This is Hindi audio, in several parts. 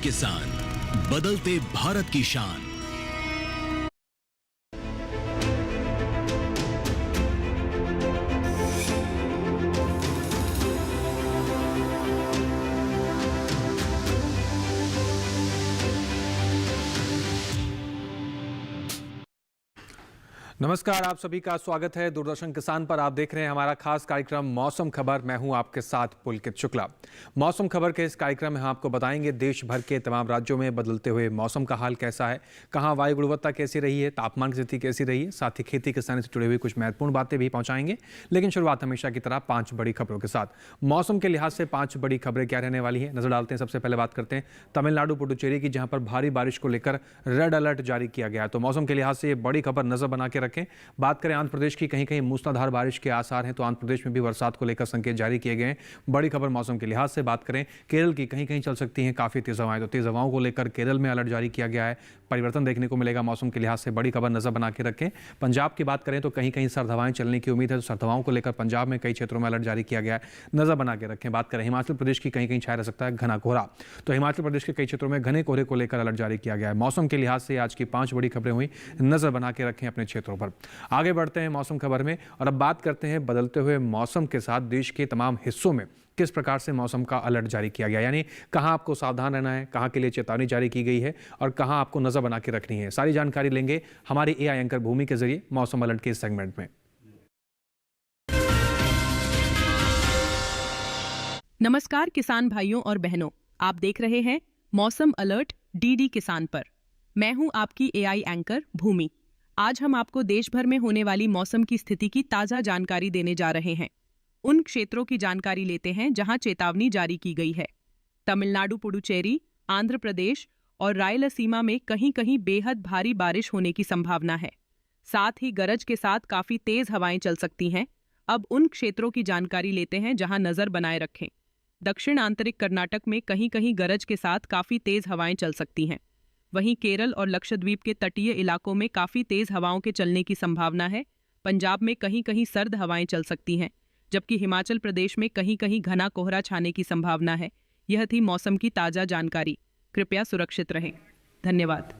किसान, बदलते भारत की शान। नमस्कार, आप सभी का स्वागत है दूरदर्शन किसान पर। आप देख रहे हैं हमारा खास कार्यक्रम मौसम खबर। मैं हूं आपके साथ पुलकित शुक्ला। मौसम खबर के इस कार्यक्रम में हम आपको बताएंगे देश भर के तमाम राज्यों में बदलते हुए मौसम का हाल कैसा है, कहां वायु गुणवत्ता कैसी रही है, तापमान की स्थिति कैसी रही है, साथ ही खेती किसानी से जुड़ी हुई कुछ महत्वपूर्ण बातें भी पहुंचाएंगे। लेकिन शुरुआत हमेशा की तरह 5 बड़ी खबरों के साथ। मौसम के लिहाज से 5 बड़ी खबरें क्या रहने वाली है, नजर डालते हैं। सबसे पहले बात करते हैं तमिलनाडु पुडुचेरी की, जहां पर भारी बारिश को लेकर रेड अलर्ट जारी किया गया है। तो मौसम के लिहाज से ये बड़ी खबर नजर बना के रखें। बात करें आंध्र प्रदेश की, कहीं कहीं मूसलाधार बारिश के आसार हैं, तो आंध्र प्रदेश में भी बरसात को लेकर संकेत जारी किए गए हैं। बड़ी खबर मौसम के लिहाज से। बात करें केरल की, कहीं कहीं चल सकती हैं काफी तेज हवाएं, तो तेज हवाओं को लेकर केरल में अलर्ट जारी किया गया है। परिवर्तन देखने को मिलेगा मौसम के लिहाज से, बड़ी खबर नजर बना के रखें। पंजाब की बात करें तो कहीं कहीं सर्द हवाएं चलने की उम्मीद है, तो सर्द हवाओं को लेकर पंजाब में कई क्षेत्रों में अलर्ट जारी किया गया है, नजर बना के रखें। बात करें हिमाचल प्रदेश की, कहीं कहीं छाया रह सकता है घना कोहरा, तो हिमाचल प्रदेश के कई क्षेत्रों में घने कोहरे को लेकर अलर्ट जारी किया गया है। मौसम के लिहाज से आज की 5 बड़ी खबरें हुई, नजर बना के रखें अपने क्षेत्रों पर। आगे बढ़ते हैं मौसम खबर में और अब बात करते हैं बदलते हुए मौसम के साथ देश के तमाम हिस्सों में किस प्रकार से मौसम का अलर्ट जारी किया गया, यानी कहां आपको सावधान रहना है, कहां के लिए चेतावनी जारी की गई है और कहां आपको नजर बना के रखनी है। सारी जानकारी लेंगे हमारे एआई एंकर भूमि के जरिए मौसम अलर्ट के इस सेगमेंट में। नमस्कार किसान भाइयों और बहनों, आप देख रहे हैं मौसम अलर्ट डीडी किसान पर। मैं हूं आपकी एआई एंकर भूमि। आज हम आपको देश भर में होने वाली मौसम की स्थिति की ताजा जानकारी देने जा रहे हैं। उन क्षेत्रों की जानकारी लेते हैं जहां चेतावनी जारी की गई है। तमिलनाडु पुडुचेरी, आंध्र प्रदेश और रायलसीमा में कहीं कहीं बेहद भारी बारिश होने की संभावना है। साथ ही गरज के साथ काफी तेज हवाएं चल सकती हैं। अब उन क्षेत्रों की जानकारी लेते हैं जहां नजर बनाए रखें। दक्षिण आंतरिक कर्नाटक में कहीं कहीं गरज के साथ काफी तेज हवाएं चल सकती हैं। वहीं केरल और लक्षद्वीप के तटीय इलाकों में काफी तेज हवाओं के चलने की संभावना है। पंजाब में कहीं कहीं सर्द हवाएं चल सकती हैं, जबकि हिमाचल प्रदेश में कहीं कहीं घना कोहरा छाने की संभावना है। यह थी मौसम की ताजा जानकारी। कृपया सुरक्षित रहें। धन्यवाद।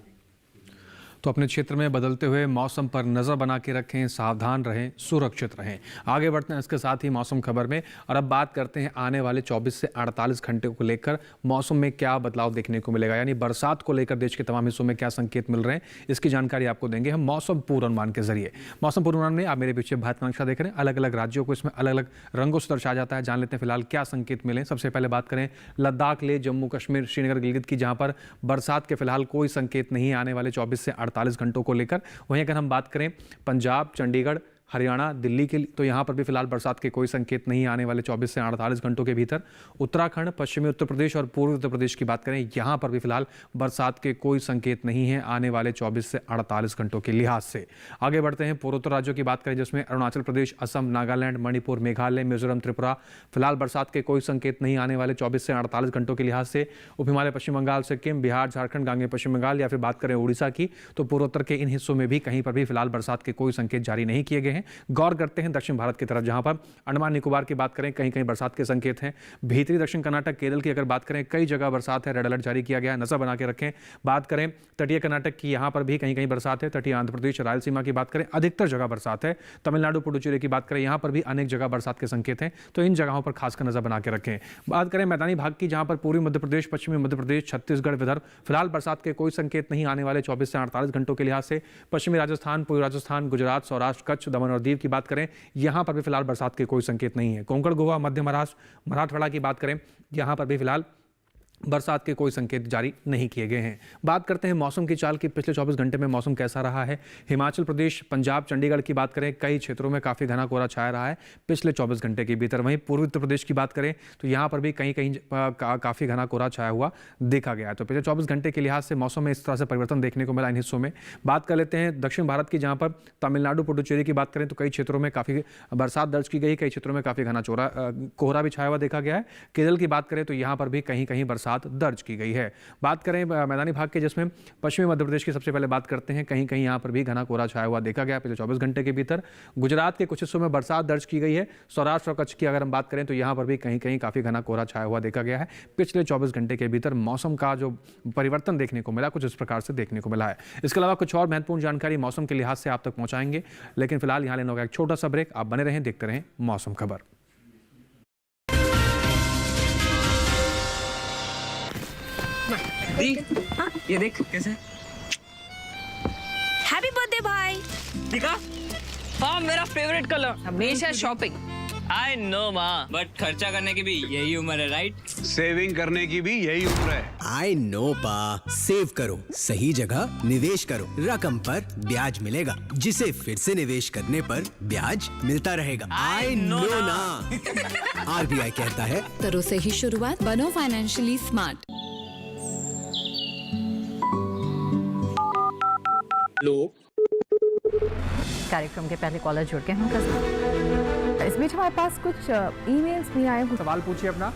तो अपने क्षेत्र में बदलते हुए मौसम पर नजर बना के रखें, सावधान रहें, सुरक्षित रहें। आगे बढ़ते हैं इसके साथ ही मौसम खबर में और अब बात करते हैं आने वाले 24 से 48 घंटे को लेकर मौसम में क्या बदलाव देखने को मिलेगा, यानी बरसात को लेकर देश के तमाम हिस्सों में क्या संकेत मिल रहे हैं, इसकी जानकारी आपको देंगे हम मौसम पूर्वानुमान के जरिए। मौसम पूर्वानुमान में आप मेरे पीछे भारत का नक्शा देख रहे हैं, अलग अलग राज्यों को इसमें अलग अलग रंगों से दर्शाया जाता है। जान लेते हैं फिलहाल क्या संकेत मिले। सबसे पहले बात करें लद्दाख, लेह, जम्मू कश्मीर, श्रीनगर, गिलगित की, जहां पर बरसात के फिलहाल कोई संकेत नहीं है आने वाले 24 से 48 घंटों को लेकर। वहीं अगर हम बात करें पंजाब, चंडीगढ़, हरियाणा, दिल्ली के लिए, तो यहां पर भी फिलहाल बरसात के कोई संकेत नहीं आने वाले 24 से 48 घंटों के भीतर। उत्तराखंड, पश्चिमी उत्तर प्रदेश और पूर्वी उत्तर प्रदेश की बात करें, यहां पर भी फिलहाल बरसात के कोई संकेत नहीं है आने वाले 24 से 48 घंटों के लिहाज से। आगे बढ़ते हैं पूर्वोत्तर राज्यों की बात करें, जिसमें अरुणाचल प्रदेश, असम, नागालैंड, मणिपुर, मेघालय, मिजोरम, त्रिपुरा, फिलहाल बरसात के कोई संकेत नहीं आने वाले 24 से 48 घंटों के लिहाज से। उप हिमालय, पश्चिम बंगाल, सिक्किम, बिहार, झारखंड, गांगे पश्चिम बंगाल या फिर बात करें उड़ीसा की, तो पूर्वोत्तर के इन हिस्सों में भी कहीं पर भी फिलहाल बरसात के कोई संकेत जारी नहीं किए गए हैं। गौर करते हैं दक्षिण भारत की तरफ, जहां पर अंडमान निकोबार की बात करें, कहीं कहीं बरसात के संकेत हैं। भीतरी दक्षिण कर्नाटक, केरल की अगर बात करें, कई जगह बरसात है, रेड अलर्ट जारी किया गया है, नजर बना के रखें। बात करें तटीय कर्नाटक की, यहां पर भी कहीं कहीं बरसात है। तटीय आंध्र प्रदेश, रायलसीमा की बात करें, अधिकतर जगह बरसात है। तमिलनाडु पुडुचेरी की बात करें, यहां पर भी अनेक जगह बरसात के संकेत हैं, तो इन जगहों पर खासकर नजर बना के रखें। बात करें मैदानी भाग की, जहां पर पूर्वी मध्य प्रदेश, पश्चिमी मध्य प्रदेश, छत्तीसगढ़, विदर्भ, फिलहाल बरसात के कोई संकेत नहीं आने वाले 24 से 48 घंटों के लिहाज से। पश्चिमी राजस्थान, पूर्वी राजस्थान, गुजरात, सौराष्ट्र, कच्छ, दमन और दीव की बात करें, यहां पर भी फिलहाल बरसात के कोई संकेत नहीं है। कोंकण, गोवा, मध्य महाराष्ट्र, मराठवाड़ा की बात करें, यहां पर भी फिलहाल बरसात के कोई संकेत जारी नहीं किए गए हैं। बात करते हैं मौसम की चाल की, पिछले 24 घंटे में मौसम कैसा रहा है। हिमाचल प्रदेश, पंजाब, चंडीगढ़ की बात करें, कई क्षेत्रों में काफ़ी घना कोहरा छाया रहा है पिछले 24 घंटे के भीतर। वहीं पूर्वी उत्तर प्रदेश की बात करें तो यहाँ पर भी कहीं कहीं काफ़ी घना कोहरा छाया हुआ देखा गया है। तो पिछले 24 घंटे के लिहाज से मौसम में इस तरह से परिवर्तन देखने को मिला इन हिस्सों में। बात कर लेते हैं दक्षिण भारत की, जहाँ पर तमिलनाडु, पुडुचेरी की बात करें तो कई क्षेत्रों में काफ़ी बरसात दर्ज की गई, कई क्षेत्रों में काफ़ी घना कोहरा भी छाया हुआ देखा गया है। केरल की बात करें तो यहाँ पर भी कहीं कहीं बरसात बरसात दर्ज की गई है। बात करें मैदानी भाग के, जिसमें पश्चिमी मध्य प्रदेश की सबसे पहले बात करते हैं। कहीं कहीं यहाँ पर भी घना कोहरा छाया हुआ देखा गया पिछले 24 घंटे के भीतर। गुजरात के कुछ हिस्सों में बरसात दर्ज की गई है। सौराष्ट्र और कच्छ की अगर हम बात करें तो यहाँ पर भी कहीं कहीं काफ़ी घना कोहरा छाया हुआ देखा गया है। पिछले 24 घंटे के भीतर मौसम का जो परिवर्तन देखने को मिला, कुछ इस प्रकार से देखने को मिला है। इसके अलावा कुछ और महत्वपूर्ण जानकारी मौसम के लिहाज से आप तक पहुंचाएंगे, लेकिन फिलहाल यहाँ लेना होगा एक छोटा सा ब्रेक। आप बने रहें, देखते रहें मौसम खबर। ये देख कैसे। हैप्पी बर्थडे भाई। दिखा। हाँ, मेरा फेवरेट कलर। हमेशा शॉपिंग। आई नो माँ, बट खर्चा करने की भी यही उम्र है, राइट? सेविंग करने की भी यही उम्र है। आई नो पा, सेव करो, सही जगह निवेश करो, रकम पर ब्याज मिलेगा, जिसे फिर से निवेश करने पर ब्याज मिलता रहेगा। आई नो ना। आरबीआई कहता है, करो से ही शुरुआत, बनो फाइनेंशियली स्मार्ट। कार्यक्रम के पहले कॉलर जुड़ के हम इस बीच हमारे पास कुछ ईमेल्स भी आए हैं। सवाल पूछिए अपना।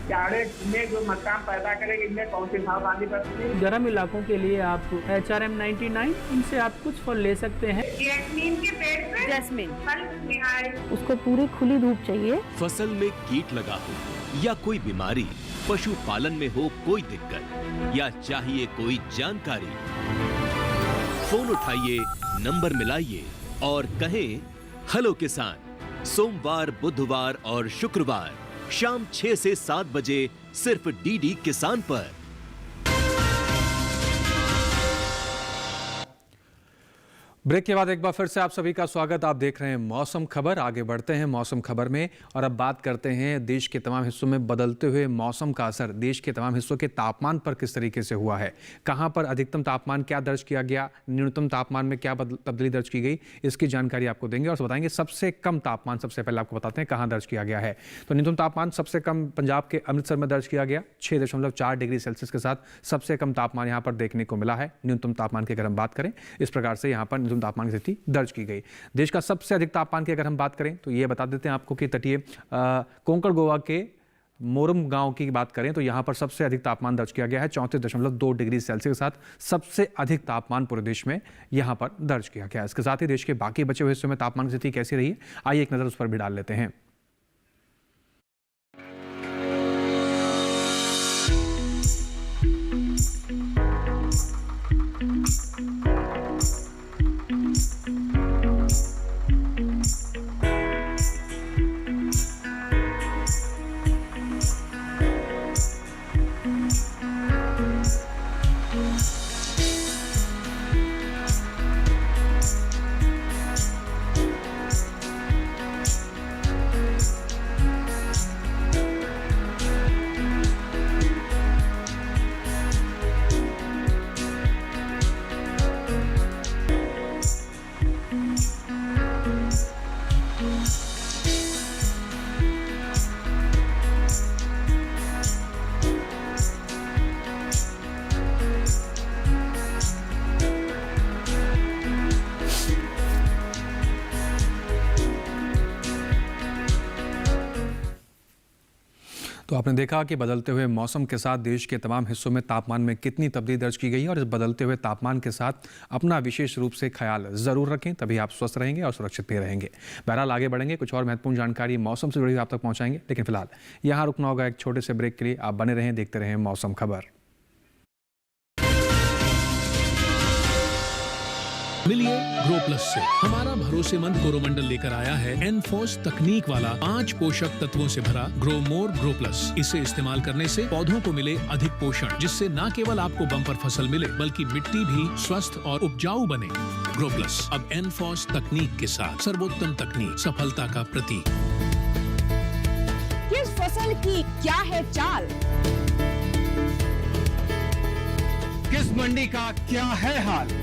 में जो मकान पैदा करेंगे, इनमें कौन सी सावधानी बरतनी है? गर्म इलाकों के लिए आप HRM 99 इनसे आप कुछ फल ले सकते हैं। जैस्मीन के पेड़ पे जैस्मिन फल निहाय। उसको पूरी खुली धूप चाहिए। फसल में कीट लगा हो या कोई बीमारी, पशुपालन में हो कोई दिक्कत या चाहिए कोई जानकारी, फोन उठाइए, नंबर मिलाइए और कहें हेलो किसान। सोमवार, बुधवार और शुक्रवार शाम 6 से 7 बजे सिर्फ डीडी किसान पर। ब्रेक के बाद एक बार फिर से आप सभी का स्वागत। आप देख रहे हैं मौसम खबर। आगे बढ़ते हैं मौसम खबर में और अब बात करते हैं देश के तमाम हिस्सों में बदलते हुए मौसम का असर देश के तमाम हिस्सों के तापमान पर किस तरीके से हुआ है। कहां पर अधिकतम तापमान क्या दर्ज किया गया, न्यूनतम तापमान में क्या तब्दीली दर्ज की गई, इसकी जानकारी आपको देंगे और बताएंगे सबसे कम तापमान। सबसे पहले आपको बताते हैं कहाँ दर्ज किया गया है। तो न्यूनतम तापमान सबसे कम पंजाब के अमृतसर में दर्ज किया गया 6.4 डिग्री सेल्सियस के साथ सबसे कम तापमान यहाँ पर देखने को मिला है। न्यूनतम तापमान की अगर हम बात करें, इस प्रकार से यहाँ पर तापमान की स्थिति दर्ज की गई। देश का सबसे अधिक तापमान की अगर हम बात करें तो ये बता देते हैं आपको कि तटीय कोंकण गोवा के मोरम गांव की बात करें तो यहां पर सबसे अधिक तापमान दर्ज किया गया है 34.2 डिग्री सेल्सियस के साथ सबसे अधिक तापमान पूरे देश में यहां पर दर्ज किया गया। इसके साथ ही देश के बाकी बचे हुए हिस्सों में तापमान की स्थिति कैसी रही है, आइए एक नजर उस पर भी डाल लेते हैं। तो आपने देखा कि बदलते हुए मौसम के साथ देश के तमाम हिस्सों में तापमान में कितनी तब्दीली दर्ज की गई है और इस बदलते हुए तापमान के साथ अपना विशेष रूप से ख्याल जरूर रखें, तभी आप स्वस्थ रहेंगे और सुरक्षित भी रहेंगे। बहरहाल आगे बढ़ेंगे, कुछ और महत्वपूर्ण जानकारी मौसम से जुड़ी आप तक पहुंचाएंगे, लेकिन फिलहाल यहाँ रुकना होगा एक छोटे से ब्रेक के लिए। आप बने रहें, देखते रहें मौसम खबर। मिलिए ग्रो प्लस से। हमारा भरोसेमंद कोरोमंडल लेकर आया है एनफोर्स तकनीक वाला 5 पोषक तत्वों से भरा ग्रो मोर ग्रो प्लस। इसे इस्तेमाल करने से पौधों को मिले अधिक पोषण, जिससे न केवल आपको बम्पर फसल मिले बल्कि मिट्टी भी स्वस्थ और उपजाऊ बने। ग्रो प्लस अब एनफोर्स तकनीक के साथ सर्वोत्तम तकनीक, सफलता का प्रतीक। किस फसल की क्या है चाल, किस मंडी का क्या है हाल,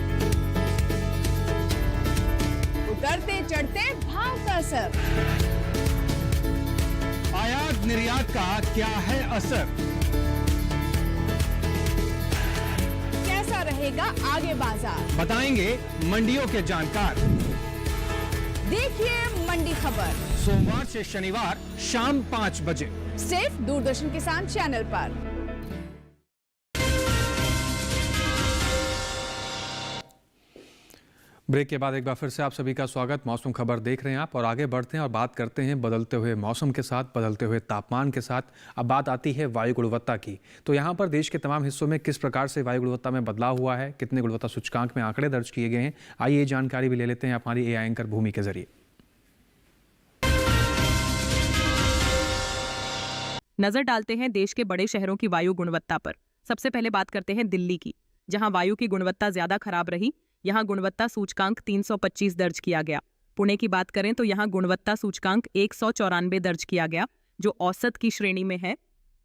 उतरते चढ़ते भाव का असर, आयात निर्यात का क्या है असर, कैसा रहेगा आगे बाजार, बताएंगे मंडियों के जानकार। देखिए मंडी खबर सोमवार से शनिवार शाम 5 बजे सिर्फ दूरदर्शन किसान चैनल पर। ब्रेक के बाद एक बार फिर से आप सभी का स्वागत। मौसम खबर देख रहे हैं आप और आगे बढ़ते हैं और बात करते हैं बदलते हुए मौसम के साथ, बदलते हुए तापमान के साथ। अब बात आती है वायु गुणवत्ता की। तो यहाँ पर देश के तमाम हिस्सों में किस प्रकार से वायु गुणवत्ता में बदलाव हुआ है, कितने गुणवत्ता सूचकांक में आंकड़े दर्ज किए गए हैं, आइए ये जानकारी भी ले लेते हैं हमारी एआई एंकर भूमि के जरिए। नजर डालते हैं देश के बड़े शहरों की वायु गुणवत्ता पर। सबसे पहले बात करते हैं दिल्ली की, जहां वायु की गुणवत्ता ज्यादा खराब रही। यहां गुणवत्ता सूचकांक 325 दर्ज किया गया। पुणे की बात करें तो यहां गुणवत्ता सूचकांक 194 दर्ज किया गया, जो औसत की श्रेणी में है।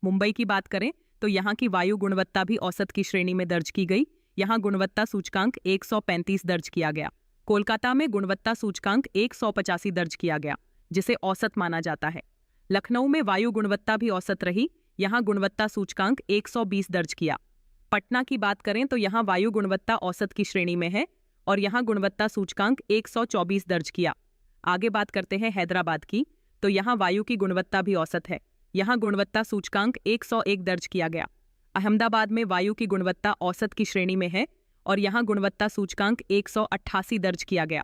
मुंबई की बात करें तो यहां की वायु गुणवत्ता भी औसत की श्रेणी में दर्ज की गई। यहां गुणवत्ता सूचकांक 135 दर्ज किया गया। कोलकाता में गुणवत्ता सूचकांक 185 दर्ज किया गया, जिसे औसत माना जाता है। लखनऊ में वायु गुणवत्ता भी औसत रही। यहां गुणवत्ता सूचकांक 120 दर्ज किया। पटना की बात करें तो यहां वायु गुणवत्ता औसत की श्रेणी में है और यहां गुणवत्ता सूचकांक 124 दर्ज किया। आगे बात करते हैं हैदराबाद की, तो यहां वायु की गुणवत्ता भी औसत है। यहां गुणवत्ता सूचकांक 101 दर्ज किया गया। अहमदाबाद में वायु की गुणवत्ता औसत की श्रेणी में है और यहां गुणवत्ता सूचकांक 188 दर्ज किया गया।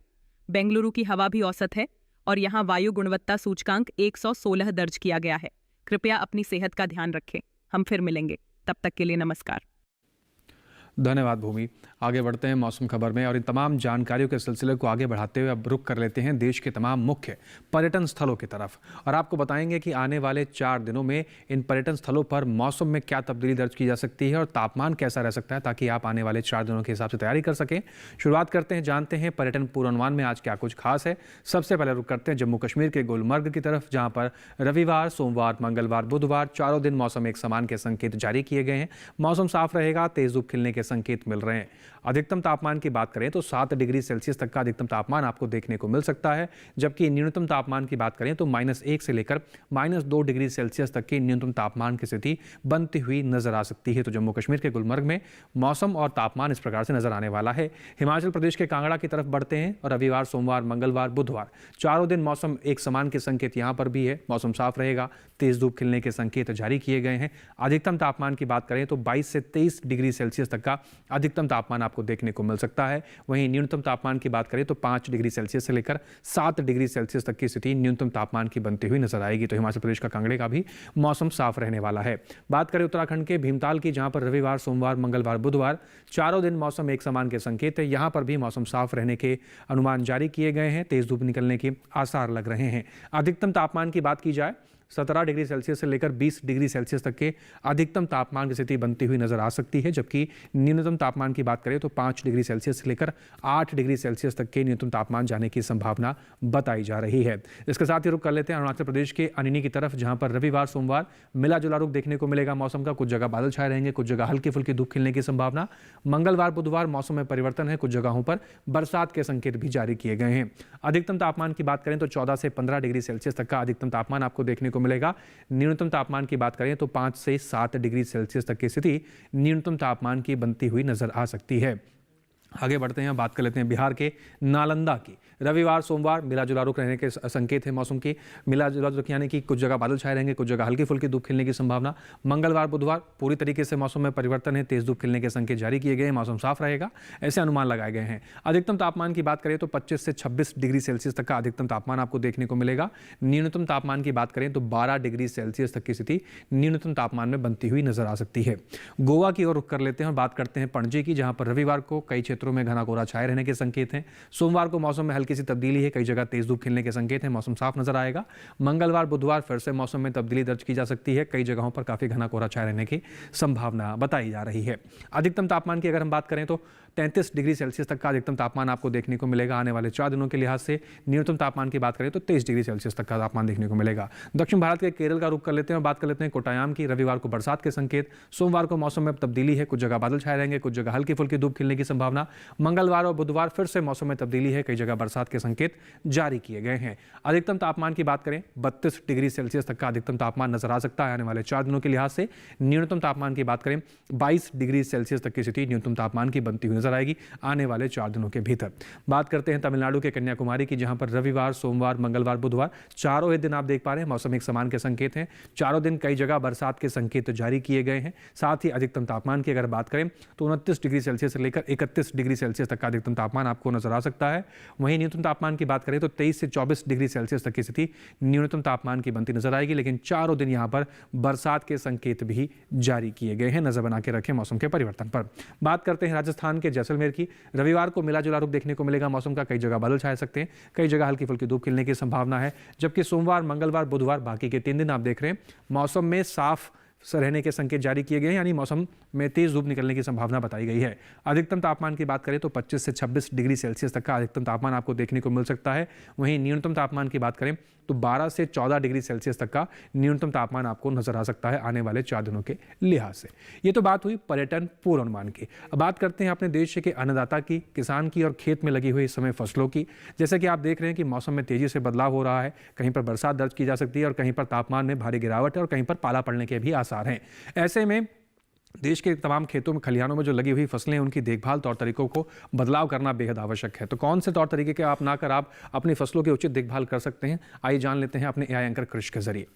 बेंगलुरु की हवा भी औसत है और यहां वायु गुणवत्ता सूचकांक 116 दर्ज किया गया है। कृपया अपनी सेहत का ध्यान रखें। हम फिर मिलेंगे, तब तक के लिए नमस्कार। धन्यवाद भूमि। आगे बढ़ते हैं मौसम खबर में और इन तमाम जानकारियों के सिलसिले को आगे बढ़ाते हुए अब रुख कर लेते हैं देश के तमाम मुख्य पर्यटन स्थलों की तरफ और आपको बताएंगे कि आने वाले 4 दिनों में इन पर्यटन स्थलों पर मौसम में क्या तब्दीली दर्ज की जा सकती है और तापमान कैसा रह सकता है, ताकि आप आने वाले 4 दिनों के हिसाब से तैयारी कर सकें। शुरुआत करते हैं, जानते हैं पर्यटन पूर्वानुमान में आज क्या कुछ खास है। सबसे पहले रुख करते हैं जम्मू कश्मीर के गुलमर्ग की तरफ, जहाँ पर रविवार, सोमवार, मंगलवार, बुधवार चारों दिन मौसम एक समान के संकेत जारी किए गए हैं। मौसम साफ रहेगा, तेज धूप खिलने के संकेत मिल रहे हैं। अधिकतम तापमान की बात करें तो 7 डिग्री सेल्सियस तक का अधिकतम तापमान आपको देखने को मिल सकता है, जबकि न्यूनतम तापमान की बात करें तो -1 से लेकर -2 डिग्री सेल्सियस तक की न्यूनतम तापमान की स्थिति बनती हुई नजर आ सकती है। तो जम्मू कश्मीर के गुलमर्ग में मौसम और तापमान इस प्रकार से नजर आने वाला है। हिमाचल प्रदेश के कांगड़ा की तरफ बढ़ते हैं और रविवार, सोमवार, मंगलवार, बुधवार चारों दिन मौसम एक समान के संकेत यहां पर भी है। मौसम साफ रहेगा, तेज धूप खिलने के संकेत जारी किए गए हैं। अधिकतम तापमान की बात करें तो 22 से 23 डिग्री सेल्सियस तक का अधिकतम तापमान आपको देखने को मिल सकता है। वहीं न्यूनतम तापमान की बात करें तो 5 डिग्री सेल्सियस से लेकर 7 डिग्री सेल्सियस तक की स्थिति न्यूनतम तापमान की बनती हुई नजर आएगी। तो हिमाचल प्रदेश का कांगड़े का भी मौसम साफ रहने वाला है। बात करें उत्तराखंड के भीमताल की, जहां पर रविवार, सोमवार, मंगलवार, बुधवार चारों दिन मौसम एक समान के संकेत है। यहां पर भी मौसम साफ रहने के अनुमान जारी किए गए हैं। तेज धूप निकलने के आसार लग रहे हैं। अधिकतम तापमान की बात की जाए 17 डिग्री सेल्सियस से लेकर 20 डिग्री सेल्सियस तक के अधिकतम तापमान की स्थिति बनती हुई नजर आ सकती है, जबकि न्यूनतम तापमान की बात करें तो 5 डिग्री सेल्सियस से लेकर 8 डिग्री सेल्सियस तक के न्यूनतम तापमान जाने की संभावना बताई जा रही है। इसके साथ ही रुख कर लेते हैं अरुणाचल प्रदेश के अनिनी की तरफ, जहां पर रविवार, सोमवार मिला जुला रुख देखने को मिलेगा मौसम का। कुछ जगह बादल छाए रहेंगे, कुछ जगह हल्की फुल्की धूप खिलने की संभावना। मंगलवार, बुधवार मौसम में परिवर्तन है, कुछ जगहों पर बरसात के संकेत भी जारी किए गए हैं। अधिकतम तापमान की बात करें तो 14 से 15 डिग्री सेल्सियस तक का अधिकतम तापमान आपको देखने को मिलेगा। न्यूनतम तापमान की बात करें तो 5 से 7 डिग्री सेल्सियस तक की स्थिति न्यूनतम तापमान की बनती हुई नजर आ सकती है। आगे बढ़ते हैं, बात कर लेते हैं बिहार के नालंदा की। रविवार, सोमवार मिला जुला रुख रहने के संकेत है मौसम की। मिला जुला रुख यानी कि कुछ जगह बादल छाए रहेंगे, कुछ जगह हल्की फुल्की धूप खिलने की संभावना। मंगलवार, बुधवार पूरी तरीके से मौसम में परिवर्तन है, तेज धूप खिलने के संकेत जारी किए गए हैं। मौसम साफ रहेगा, ऐसे अनुमान लगाए गए हैं। अधिकतम तापमान की बात करें तो 25 से 26 डिग्री सेल्सियस तक का अधिकतम तापमान आपको देखने को मिलेगा। न्यूनतम तापमान की बात करें तो 12 डिग्री सेल्सियस तक की स्थिति न्यूनतम तापमान में बनती हुई नजर आ सकती है। गोवा की ओर रुख कर लेते हैं और बात करते हैं पणजी की, जहां पर रविवार को कई क्षेत्रों में घना कोहरा छाए रहने के संकेत हैं। सोमवार को मौसम में हल्की सी तब्दीली है, कई जगह तेज धूप खिलने के संकेत हैं। मौसम साफ नजर आएगा। मंगलवार, बुधवार फिर से मौसम में तब्दीली दर्ज की जा सकती है। कई जगहों पर काफी घना कोहरा छाए रहने की संभावना बताई जा रही है। अधिकतम तापमान की अगर हम बात करें तो 33 डिग्री सेल्सियस तक का अधिकतम तापमान आपको देखने को मिलेगा आने वाले 4 दिनों के लिहाज से। न्यूनतम तापमान की बात करें तो 23 डिग्री सेल्सियस तक का तापमान देखने को मिलेगा। दक्षिण भारत के केरल का रुख कर लेते हैं और बात कर लेते हैं कोट्टायाम की। रविवार को बरसात के संकेत, सोमवार को मौसम में तब्दीली है, कुछ जगह बादल छाए रहेंगे, कुछ जगह हल्की फुल्की धूप खिलने की संभावना। मंगलवार और बुधवार फिर से मौसम में तब्दीली है, कई जगह बरसात के संकेत जारी किए गए हैं। अधिकतम तापमान की बात करें 32 डिग्री सेल्सियस तक का अधिकतम तापमान नजर आ सकता है आने वाले 4 दिनों के लिहाज से। न्यूनतम तापमान की बात करें 22 डिग्री सेल्सियस तक की स्थिति न्यूनतम तापमान की बनती हुई नजर आएगी आने वाले 4 दिनों के भीतर। बात करते हैं तमिलनाडु के कन्याकुमारी की, जहां पर रविवार, सोमवार, मंगलवार, बुधवार चारों ही दिन आप देख पा रहे हैं मौसम एक समान के संकेत हैं। चारों दिन कई जगह बरसात के संकेत जारी किए गए हैं। साथ ही अधिकतम तापमान की अगर बात करें तो 29 डिग्री सेल्सियस से लेकर 31 डिग्री सेल्सियस तक का अधिकतम तापमान आपको नजर आ सकता है। वहीं न्यूनतम तापमान की बात करें तो 23 से 24 डिग्री सेल्सियस तक की स्थिति न्यूनतम तापमान की बनती नजर आएगी। लेकिन चारों दिन यहां पर बरसात के संकेत भी जारी किए गए हैं। नजर बना के रखें मौसम के परिवर्तन पर। बात करते हैं राजस्थान के जैसलमेर की। रविवार को मिला जुला रुख देखने को मिलेगा मौसम का। कई जगह बादल छाए सकते हैं, कई जगह हल्की फुल्की धूप खिलने की संभावना है। जबकि सोमवार, मंगलवार, बुधवार बाकी के 3 दिन आप देख रहे हैं मौसम में साफ रहने के संकेत जारी किए गए हैं, यानी मौसम में तेज धूप निकलने की संभावना बताई गई है। अधिकतम तापमान की बात करें तो 25 से 26 डिग्री सेल्सियस तक का अधिकतम तापमान आपको देखने को मिल सकता है। वहीं न्यूनतम तापमान की बात करें तो 12 से 14 डिग्री सेल्सियस तक का न्यूनतम तापमान आपको नजर आ सकता है आने वाले 4 दिनों के लिहाज से। ये तो बात हुई पर्यटन पूर्वानुमान की। अब बात करते हैं अपने देश के अन्नदाता की, किसान की और खेत में लगी हुई इस समय फसलों की। जैसे कि आप देख रहे हैं कि मौसम में तेजी से बदलाव हो रहा है। कहीं पर बरसात दर्ज की जा सकती है और कहीं पर तापमान में भारी गिरावट है और कहीं पर पाला पड़ने के भी आसार हैं। ऐसे में देश के तमाम खेतों में, खलिहानों में जो लगी हुई फसलें हैं उनकी देखभाल तौर तरीकों को बदलाव करना बेहद आवश्यक है। तो कौन से तौर तरीके के अपनाकर आप अपनी फसलों की उचित देखभाल कर सकते हैं, आइए जान लेते हैं अपने एआई एंकर कृष के जरिए।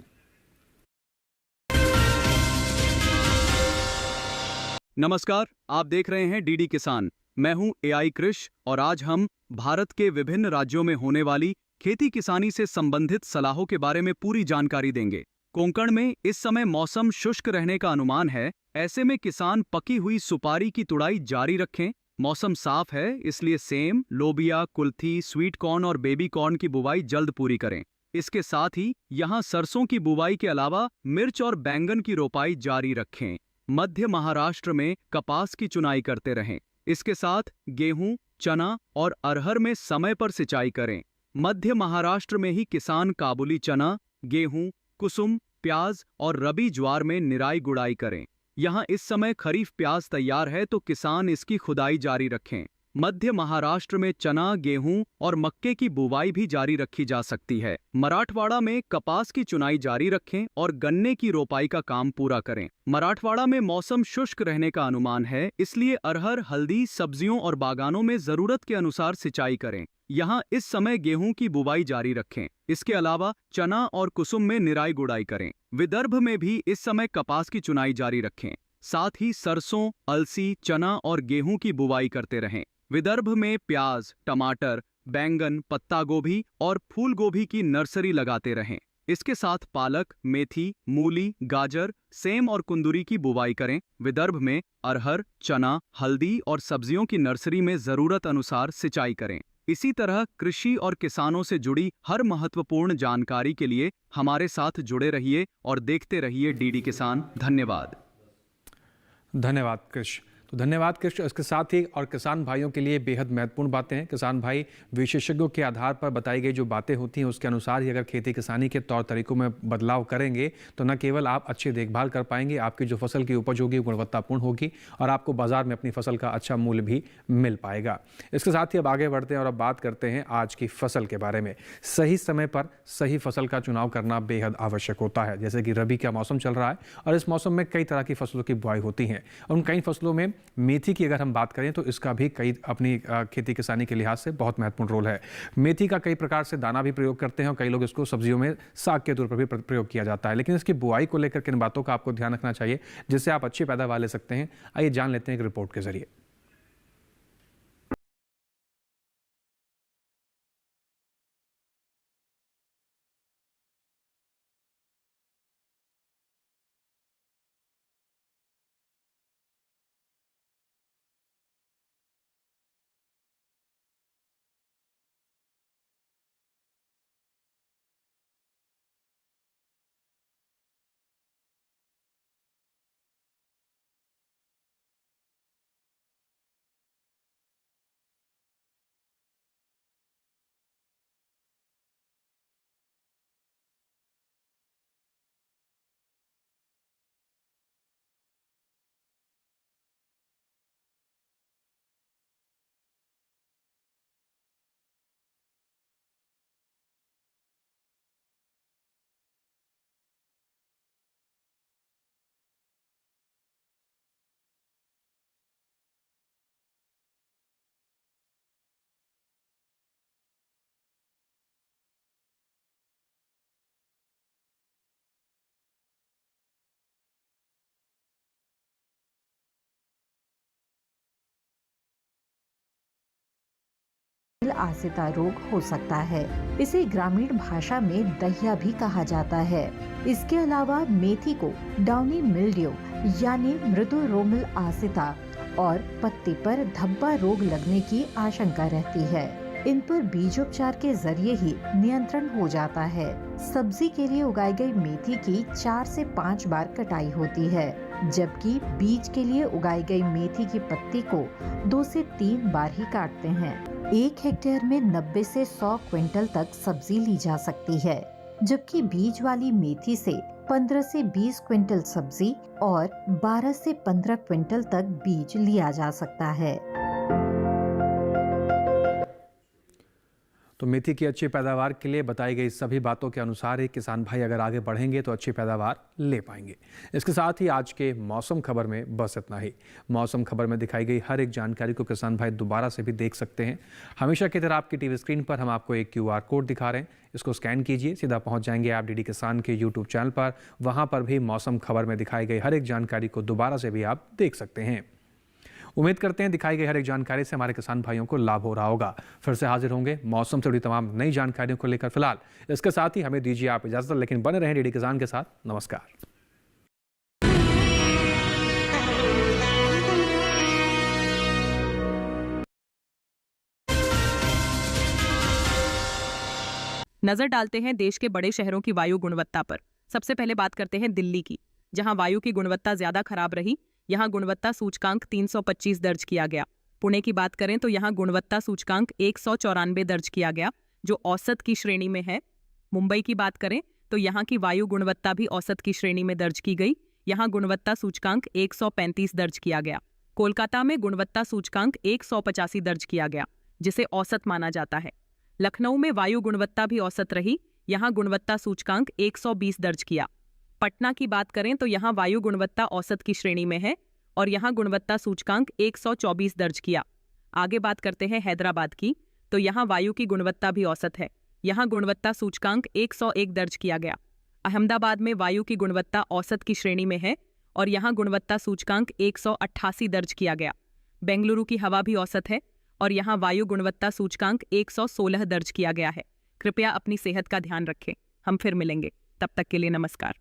नमस्कार, आप देख रहे हैं डीडी किसान। मैं हूं एआई कृष और आज हम भारत के विभिन्न राज्यों में होने वाली खेती किसानी से संबंधित सलाहों के बारे में पूरी जानकारी देंगे। कोंकण में इस समय मौसम शुष्क रहने का अनुमान है। ऐसे में किसान पकी हुई सुपारी की तुड़ाई जारी रखें। मौसम साफ है, इसलिए सेम, लोबिया, कुल्थी, स्वीट कॉर्न और बेबी कॉर्न की बुवाई जल्द पूरी करें। इसके साथ ही यहां सरसों की बुवाई के अलावा मिर्च और बैंगन की रोपाई जारी रखें। मध्य महाराष्ट्र में कपास की चुनाई करते रहें। इसके साथ गेहूं, चना और अरहर में समय पर सिंचाई करें। मध्य महाराष्ट्र में ही किसान काबुली चना, गेहूं, कुसुम, प्याज और रबी ज्वार में निराई गुड़ाई करें। यहाँ इस समय खरीफ प्याज तैयार है तो किसान इसकी खुदाई जारी रखें। मध्य महाराष्ट्र में चना, गेहूं और मक्के की बुवाई भी जारी रखी जा सकती है। मराठवाड़ा में कपास की चुनाई जारी रखें और गन्ने की रोपाई का काम पूरा करें। मराठवाड़ा में मौसम शुष्क रहने का अनुमान है, इसलिए अरहर, हल्दी, सब्जियों और बागानों में जरूरत के अनुसार सिंचाई करें। यहाँ इस समय गेहूं की बुवाई जारी रखें। इसके अलावा चना और कुसुम में निराई गुड़ाई करें। विदर्भ में भी इस समय कपास की चुनाई जारी रखें। साथ ही सरसों, अलसी, चना और गेहूं की बुवाई करते रहें। विदर्भ में प्याज, टमाटर, बैंगन, पत्ता गोभी और फूल गोभी की नर्सरी लगाते रहें। इसके साथ पालक, मेथी, मूली, गाजर, सेम और कुंदुरी की बुवाई करें। विदर्भ में अरहर, चना, हल्दी और सब्जियों की नर्सरी में जरूरत अनुसार सिंचाई करें। इसी तरह कृषि और किसानों से जुड़ी हर महत्वपूर्ण जानकारी के लिए हमारे साथ जुड़े रहिए और देखते रहिए डीडी किसान। धन्यवाद। धन्यवाद कृष। तो धन्यवाद कृष। इसके साथ ही और किसान भाइयों के लिए बेहद महत्वपूर्ण बातें हैं। किसान भाई विशेषज्ञों के आधार पर बताई गई जो बातें होती हैं उसके अनुसार ही अगर खेती किसानी के तौर तरीकों में बदलाव करेंगे तो न केवल आप अच्छी देखभाल कर पाएंगे, आपकी जो फसल की उपज होगी गुणवत्तापूर्ण होगी और आपको बाजार में अपनी फसल का अच्छा मूल्य भी मिल पाएगा। इसके साथ ही अब आगे बढ़ते हैं और अब बात करते हैं आज की फसल के बारे में। सही समय पर सही फसल का चुनाव करना बेहद आवश्यक होता है। जैसे कि रबी का मौसम चल रहा है और इस मौसम में कई तरह की फसलों की बुआई होती हैं। उन कई फसलों में मेथी की अगर हम बात करें तो इसका भी कई अपनी खेती किसानी के लिहाज से बहुत महत्वपूर्ण रोल है। मेथी का कई प्रकार से दाना भी प्रयोग करते हैं और कई लोग इसको सब्जियों में साग के तौर पर भी प्रयोग किया जाता है। लेकिन इसकी बुआई को लेकर किन बातों का आपको ध्यान रखना चाहिए जिससे आप अच्छी पैदावार ले सकते हैं, आइए जान लेते हैं एक रिपोर्ट के जरिए। आसिता रोग हो सकता है। इसे ग्रामीण भाषा में दहिया भी कहा जाता है। इसके अलावा मेथी को डाउनी मिल्ड्यू यानी मृदु रोमिल आसिता और पत्ती पर धब्बा रोग लगने की आशंका रहती है। इन पर बीजोपचार के जरिए ही नियंत्रण हो जाता है। सब्जी के लिए उगाई गई मेथी की 4 से 5 बार कटाई होती है, जबकि बीज के लिए उगाई गई मेथी की पत्ती को 2 से 3 बार ही काटते हैं। 1 हेक्टेयर में 90 से 100 क्विंटल तक सब्जी ली जा सकती है, जबकि बीज वाली मेथी से 15 से 20 क्विंटल सब्जी और 12 से 15 क्विंटल तक बीज लिया जा सकता है। तो मेथी की अच्छी पैदावार के लिए बताई गई सभी बातों के अनुसार ही किसान भाई अगर आगे बढ़ेंगे तो अच्छी पैदावार ले पाएंगे। इसके साथ ही आज के मौसम खबर में बस इतना ही। मौसम खबर में दिखाई गई हर एक जानकारी को किसान भाई दोबारा से भी देख सकते हैं। हमेशा की तरह आपकी टीवी स्क्रीन पर हम आपको एक QR कोड दिखा रहे हैं, इसको स्कैन कीजिए, सीधा पहुंच जाएंगे आप DD किसान के YouTube चैनल पर। वहां पर भी मौसम खबर में दिखाई गई हर एक जानकारी को दोबारा से भी आप देख सकते हैं। उम्मीद करते हैं दिखाई गई हर एक जानकारी से हमारे किसान भाइयों को लाभ हो रहा होगा। फिर से हाजिर होंगे मौसम से जुड़ी तमाम नई जानकारियों को लेकर। फिलहाल इसके साथ ही हमें दीजिए आप इजाजत, लेकिन बने रहें DD किसान के साथ। नमस्कार। नजर डालते हैं देश के बड़े शहरों की वायु गुणवत्ता पर। सबसे पहले बात करते हैं दिल्ली की, जहां वायु की गुणवत्ता ज्यादा खराब रही। यहां गुणवत्ता सूचकांक 325 दर्ज किया गया। पुणे की बात करें तो यहां गुणवत्ता सूचकांक 194 दर्ज किया गया, जो औसत की श्रेणी में है। मुंबई की बात करें तो यहां की वायु गुणवत्ता भी औसत की श्रेणी में दर्ज की गई। यहां गुणवत्ता सूचकांक 135 दर्ज किया गया। कोलकाता में गुणवत्ता सूचकांक 185 दर्ज किया गया, जिसे औसत माना जाता है। लखनऊ में वायु गुणवत्ता भी औसत रही। यहां गुणवत्ता सूचकांक 120 दर्ज किया। पटना की बात करें तो यहां वायु गुणवत्ता औसत की श्रेणी में है और यहां गुणवत्ता सूचकांक 124 दर्ज किया। आगे बात करते हैं हैदराबाद की, तो यहां वायु की गुणवत्ता भी औसत है। यहां गुणवत्ता सूचकांक 101 दर्ज किया गया। अहमदाबाद में वायु की गुणवत्ता औसत की श्रेणी में है और यहां गुणवत्ता सूचकांक 188 दर्ज किया गया। बेंगलुरु की हवा भी औसत है और यहां वायु गुणवत्ता सूचकांक 116 दर्ज किया गया है। कृपया अपनी सेहत का ध्यान रखें। हम फिर मिलेंगे, तब तक के लिए नमस्कार।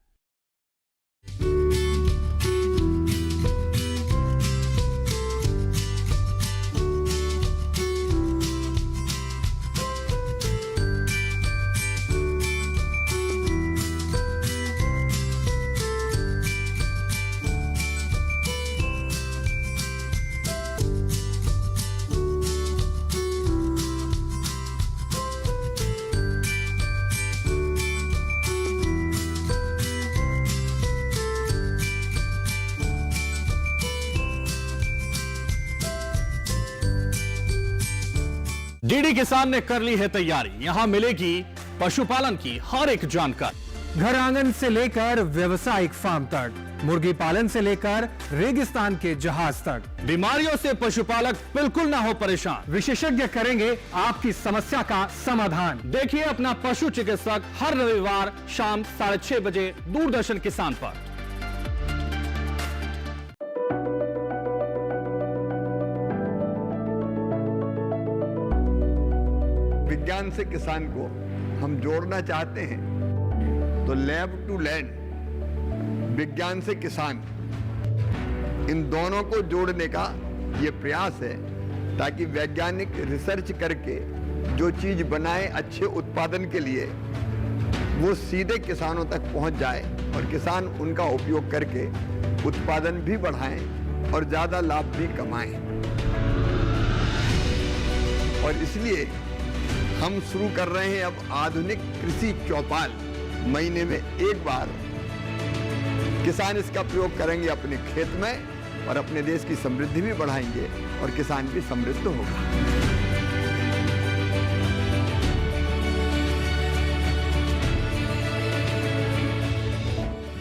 DD किसान ने कर ली है तैयारी। यहां मिलेगी पशुपालन की हर एक जानकारी, घर आंगन से लेकर व्यवसायिक फार्म तक, मुर्गी पालन से लेकर रेगिस्तान के जहाज तक। बीमारियों से पशुपालक बिल्कुल ना हो परेशान। विशेषज्ञ करेंगे आपकी समस्या का समाधान। देखिए अपना पशु चिकित्सक हर रविवार शाम 6:30 बजे दूरदर्शन किसान पर। विज्ञान से किसान को हम जोड़ना चाहते हैं तो लैब टू लैंड, विज्ञान से किसान, इन दोनों को जोड़ने का ये प्रयास है, ताकि वैज्ञानिक रिसर्च करके जो चीज बनाए अच्छे उत्पादन के लिए, वो सीधे किसानों तक पहुंच जाए और किसान उनका उपयोग करके उत्पादन भी बढ़ाएं और ज्यादा लाभ भी कमाएं। और इसलिए हम शुरू कर रहे हैं अब आधुनिक कृषि चौपाल। महीने में एक बार किसान इसका प्रयोग करेंगे अपने खेत में और अपने देश की समृद्धि भी बढ़ाएंगे और किसान भी समृद्ध होगा।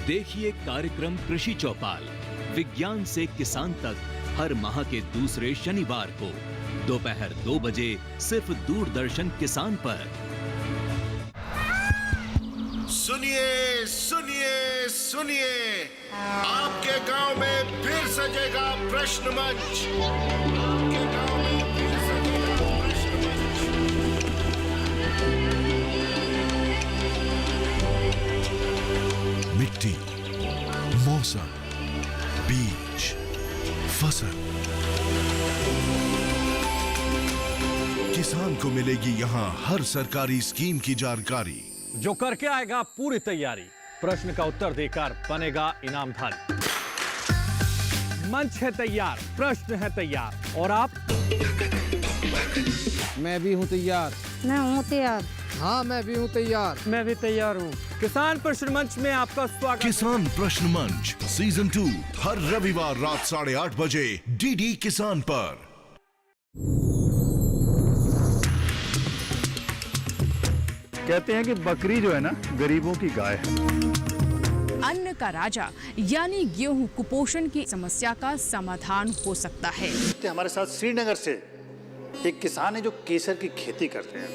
देखिए कार्यक्रम कृषि चौपाल, विज्ञान से किसान तक, हर माह के दूसरे शनिवार को दोपहर 2 बजे सिर्फ दूरदर्शन किसान पर। सुनिए सुनिए सुनिए, आपके गांव में फिर सजेगा प्रश्न मंच। आपके गांव में फिर सजेगा प्रश्न मंच। मौसम, बीज, फसल, किसान को मिलेगी यहाँ हर सरकारी स्कीम की जानकारी। जो करके आएगा पूरी तैयारी, प्रश्न का उत्तर देकर बनेगा इनामधारी। मंच है तैयार, प्रश्न है तैयार, और आप? मैं भी हूँ तैयार। मैं हूँ तैयार। हाँ, मैं भी हूँ तैयार। मैं भी तैयार हूँ। किसान प्रश्न मंच में आपका स्वागत। किसान प्रश्न मंच सीजन 2 हर रविवार रात 8:30 बजे डीडी किसान पर। कहते हैं कि बकरी जो है ना, गरीबों की गाय है। अन्न का राजा यानी गेहूं कुपोषण की समस्या का समाधान हो सकता है। हमारे साथ श्रीनगर से एक किसान है जो केसर की खेती करते हैं।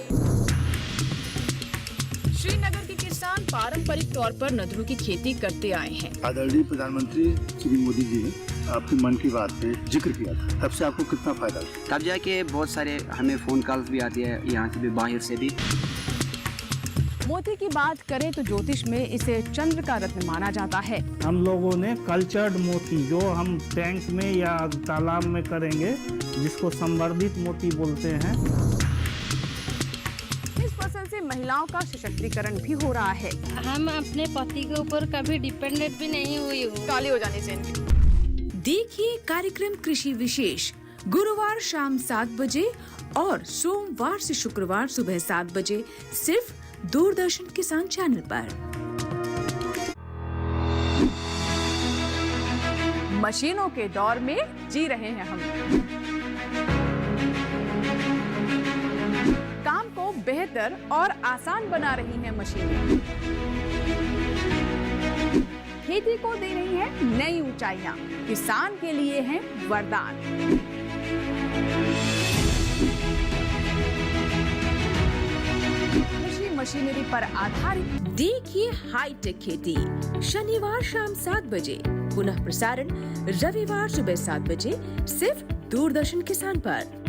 श्रीनगर के किसान पारंपरिक तौर पर नदरों की खेती करते आए हैं। आदरणीय प्रधानमंत्री श्री मोदी जी ने आपकी मन की बात पे जिक्र किया था, तब से आपको कितना फायदा हुआ? तब जाके बहुत सारे हमें फोन कॉल्स भी आती है, यहाँ से भी, बाहर से भी। मोती की बात करें तो ज्योतिष में इसे चंद्र का रत्न माना जाता है। हम लोगों ने कल्चर्ड मोती जो हम टैंक में या तालाब में करेंगे, जिसको संवर्धित मोती बोलते हैं। इस फसल से महिलाओं का सशक्तिकरण भी हो रहा है। हम अपने पति के ऊपर कभी डिपेंडेंट भी नहीं हुई हूँ। काली हो जाने से। देखिए कार्यक्रम कृषि विशेष गुरुवार शाम 7 बजे और सोमवार से शुक्रवार सुबह 7 बजे सिर्फ दूरदर्शन किसान चैनल पर। मशीनों के दौर में जी रहे हैं हम। काम को बेहतर और आसान बना रही हैं मशीनें। खेती को दे रही है नई ऊंचाइयां, किसान के लिए है वरदान। मशीनरी पर आधारित देखिए हाईटेक खेती शनिवार शाम 7 बजे, पुनः प्रसारण रविवार सुबह 7 बजे सिर्फ दूरदर्शन किसान पर।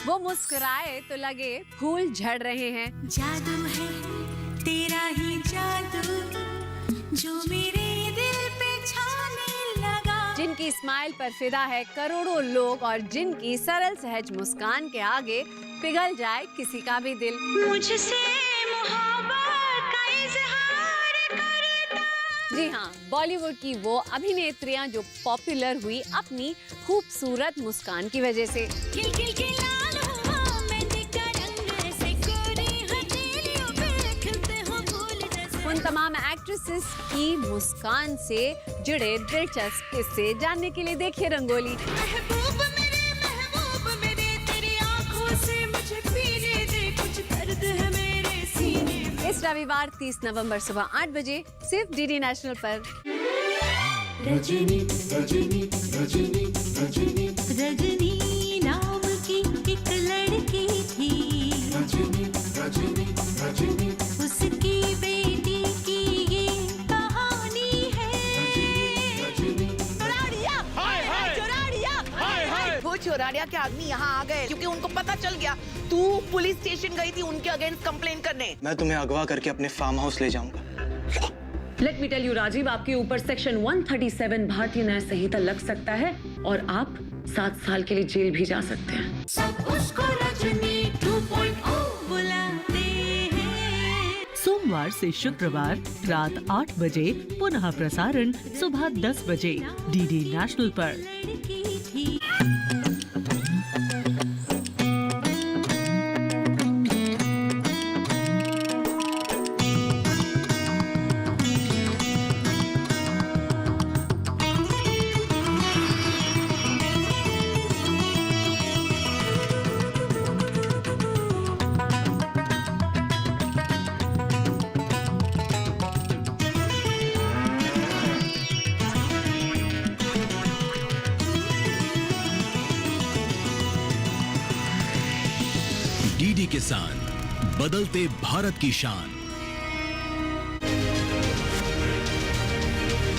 वो मुस्कुराए तो लगे फूल झड़ रहे हैं। जादू है तेरा ही जादू जो मेरे दिल पे छाने लगा। जिनकी स्माइल पर फिदा है करोड़ों लोग और जिनकी सरल सहज मुस्कान के आगे पिघल जाए किसी का भी दिल। मुझसे मोहब्बत का इजहार करता। जी हाँ, बॉलीवुड की वो अभिनेत्रियां जो पॉपुलर हुई अपनी खूबसूरत मुस्कान की वजह से। खिल खिल के लाल हुआ मेहंदी का रंग से, गोरी हथेलियों पे खिलते हो फूल जैसे। उन तमाम एक्ट्रेसेस की मुस्कान से जुड़े दिलचस्प किस्से जानने के लिए देखिए रंगोली। महबूब मेरे तेरी आंखों से मुझे पीने दे, कुछ दर्द है मेरे सीने में। इस रविवार 30 नवंबर सुबह 8 बजे सिर्फ डीडी नेशनल पर। रजनी रजनी रजनी रजनी रजनी नाम की एक लड़की थी। रजनी रजनी रजनी उसकी बेटी की ये कहानी है। वो चोराड़िया के आदमी यहाँ आ गए क्योंकि उनको पता चल गया तू पुलिस स्टेशन गई थी उनके अगेंस्ट कंप्लेन करने। मैं तुम्हें अगवा करके अपने फार्म हाउस ले जाऊंगा। Let me tell you Rajiv, आपके ऊपर सेक्शन 137 भारतीय न्याय संहिता लग सकता है और आप 7 साल के लिए जेल भी जा सकते हैं। सब उसको रजनी 2.0 बुलाते हैं। सोमवार से शुक्रवार रात 8 बजे, पुनः प्रसारण सुबह 10 बजे डीडी नेशनल पर। डीडी किसान, बदलते भारत की शान।